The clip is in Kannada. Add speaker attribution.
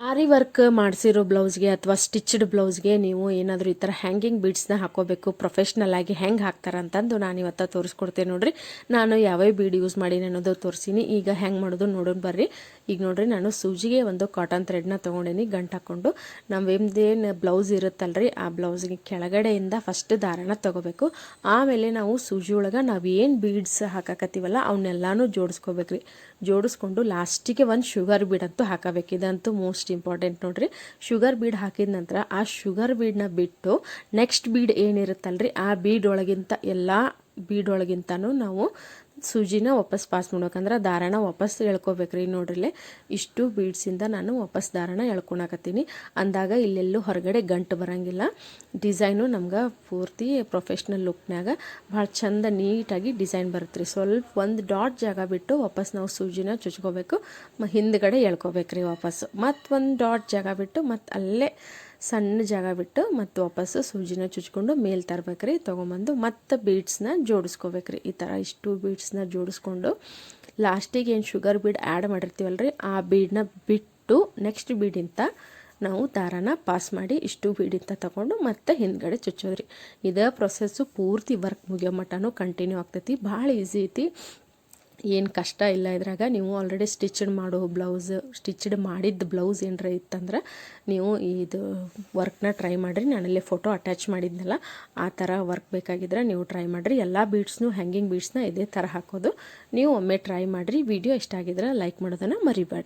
Speaker 1: ಆರಿ ವರ್ಕ್ ಮಾಡಿಸಿರೋ ಬ್ಲೌಸ್ಗೆ ಅಥವಾ ಸ್ಟಿಚ್ಡ್ ಬ್ಲೌಸ್ಗೆ ನೀವು ಏನಾದರೂ ಈ ಥರ ಹ್ಯಾಂಗಿಂಗ್ ಬೀಡ್ಸ್ನ ಹಾಕೋಬೇಕು ಪ್ರೊಫೆಷ್ನಲ್ ಆಗಿ ಹೆಂಗೆ ಹಾಕ್ತಾರೆ ಅಂತಂದು ನಾನು ಇವತ್ತು ತೋರಿಸ್ಕೊಡ್ತೇನೆ ನೋಡ್ರಿ. ನಾನು ಯಾವ್ಯಾವ ಬೀಡ್ ಯೂಸ್ ಮಾಡೀನಿ ಅನ್ನೋದು ತೋರಿಸೀನಿ. ಈಗ ಹೆಂಗೆ ಮಾಡೋದು ನೋಡೋಣ ಬರ್ರಿ. ಈಗ ನೋಡ್ರಿ, ನಾನು ಸೂಜಿಗೆ ಒಂದು ಕಾಟನ್ ಥ್ರೆಡ್ನ ತೊಗೊಂಡೇನಿ. ಗಂಟು ಹಾಕ್ಕೊಂಡು ನಮ್ದೇನು ಬ್ಲೌಸ್ ಇರುತ್ತಲ್ರಿ ಆ ಬ್ಲೌಸ್ಗೆ ಕೆಳಗಡೆಯಿಂದ ಫಸ್ಟ್ ದಾರನ ತೊಗೋಬೇಕು. ಆಮೇಲೆ ನಾವು ಸೂಜಿ ಒಳಗೆ ನಾವು ಏನು ಬೀಡ್ಸ್ ಹಾಕಾಕತ್ತೀವಲ್ಲ ಅವನ್ನೆಲ್ಲಾನು ಜೋಡಿಸ್ಕೋಬೇಕ್ರಿ. ಜೋಡಿಸ್ಕೊಂಡು ಲಾಸ್ಟಿಗೆ ಒಂದು ಶುಗರ್ ಬೀಡ್ ಅಂತೂ ಹಾಕಬೇಕು. ಇದಂತೂ ಮೋಸ್ಟ್ ಇಂಪಾರ್ಟೆಂಟ್ ನೋಡ್ರಿ. ಶುಗರ್ ಬೀಡ್ ಹಾಕಿದ ನಂತರ ಆ ಶುಗರ್ ಬೀಡ್ನ ಬಿಟ್ಟು ನೆಕ್ಸ್ಟ್ ಬೀಡ್ ಏನಿರುತ್ತಲ್ರಿ ಆ ಬೀಡ್ ಒಳಗಿಂತ ಎಲ್ಲ ಬೀಡ್ ಒಳಗಿಂತನೂ ನಾವು ಸೂಜಿನ ವಾಪಸ್ ಪಾಸ್ ಮಾಡ್ಬೇಕಂದ್ರೆ ದಾರನ ವಾಪಸ್ ಎಳ್ಕೊಬೇಕ್ರಿ. ನೋಡ್ರಿಲೆ ಇಷ್ಟು ಬೀಡ್ಸಿಂದ ನಾನು ವಾಪಸ್ ದಾರನ ಎಳ್ಕೊಳಕತ್ತೀನಿ. ಅಂದಾಗ ಇಲ್ಲೆಲ್ಲೂ ಹೊರಗಡೆ ಗಂಟು ಬರಂಗಿಲ್ಲ. ಡಿಸೈನು ನಮ್ಗೆ ಪೂರ್ತಿ ಪ್ರೊಫೆಷ್ನಲ್ ಲುಕ್ನಾಗ ಭಾಳ ಚಂದ ನೀಟಾಗಿ ಡಿಸೈನ್ ಬರುತ್ತೆ ರೀ. ಸ್ವಲ್ಪ ಒಂದು ಡಾಟ್ ಜಾಗ ಬಿಟ್ಟು ವಾಪಸ್ ನಾವು ಸೂಜಿನ ಚುಚ್ಕೋಬೇಕು. ಹಿಂದ್ಗಡೆ ಎಳ್ಕೊಬೇಕ್ರಿ ವಾಪಸ್ಸು. ಮತ್ತು ಒಂದು ಡಾಟ್ ಜಾಗ ಬಿಟ್ಟು ಮತ್ತು ಅಲ್ಲೇ ಸಣ್ಣ ಜಾಗ ಬಿಟ್ಟು ಮತ್ತು ವಾಪಸ್ಸು ಸೂಜಿನ ಚುಚ್ಕೊಂಡು ಮೇಲೆ ತರಬೇಕ್ರಿ. ತೊಗೊಂಬಂದು ಮತ್ತು ಬೀಡ್ಸ್ನ ಜೋಡಿಸ್ಕೋಬೇಕ್ರಿ. ಈ ಥರ ಇಷ್ಟು ಬೀಡ್ಸ್ನ ಜೋಡಿಸ್ಕೊಂಡು ಲಾಸ್ಟಿಗೆ ಏನು ಶುಗರ್ ಬೀಡ್ ಆ್ಯಡ್ ಮಾಡಿರ್ತೀವಲ್ರಿ ಆ ಬೀಡನ್ನ ಬಿಟ್ಟು ನೆಕ್ಸ್ಟ್ ಬೀಡಿಂತ ನಾವು ದಾರಾನ ಪಾಸ್ ಮಾಡಿ ಇಷ್ಟು ಬೀಡಿಂತ ತೊಗೊಂಡು ಮತ್ತೆ ಹಿಂದ್ಗಡೆ ಚುಚ್ಚೋದ್ರಿ. ಇದೇ ಪ್ರೊಸೆಸ್ಸು ಪೂರ್ತಿ ವರ್ಕ್ ಮುಗಿಯೋ ಮಟ್ಟನೂ ಕಂಟಿನ್ಯೂ ಆಗ್ತೈತಿ. ಭಾಳ ಈಸಿ ಐತಿ, ಏನು ಕಷ್ಟ ಇಲ್ಲ ಇದ್ರಾಗ. ನೀವು ಆಲ್ರೆಡಿ ಸ್ಟಿಚ್ಡ್ ಮಾಡೋ ಬ್ಲೌಸ್, ಸ್ಟಿಚ್ಡ್ ಮಾಡಿದ್ದು ಬ್ಲೌಸ್ ಏನರ ಇತ್ತಂದ್ರೆ ನೀವು ಇದು ವರ್ಕ್ನ ಟ್ರೈ ಮಾಡಿರಿ. ನಾನಲ್ಲೇ ಫೋಟೋ ಅಟ್ಯಾಚ್ ಮಾಡಿದ್ನಲ್ಲ ಆ ಥರ ವರ್ಕ್ ಬೇಕಾಗಿದ್ರೆ ನೀವು ಟ್ರೈ ಮಾಡಿರಿ. ಎಲ್ಲ ಬೀಡ್ಸ್ನು ಹ್ಯಾಂಗಿಂಗ್ ಬೀಡ್ಸ್ನ ಇದೇ ಥರ ಹಾಕೋದು. ನೀವು ಒಮ್ಮೆ ಟ್ರೈ ಮಾಡಿರಿ. ವಿಡಿಯೋ ಇಷ್ಟ ಆಗಿದ್ರೆ ಲೈಕ್ ಮಾಡೋದನ್ನು ಮರಿಬೇಡ್ರಿ.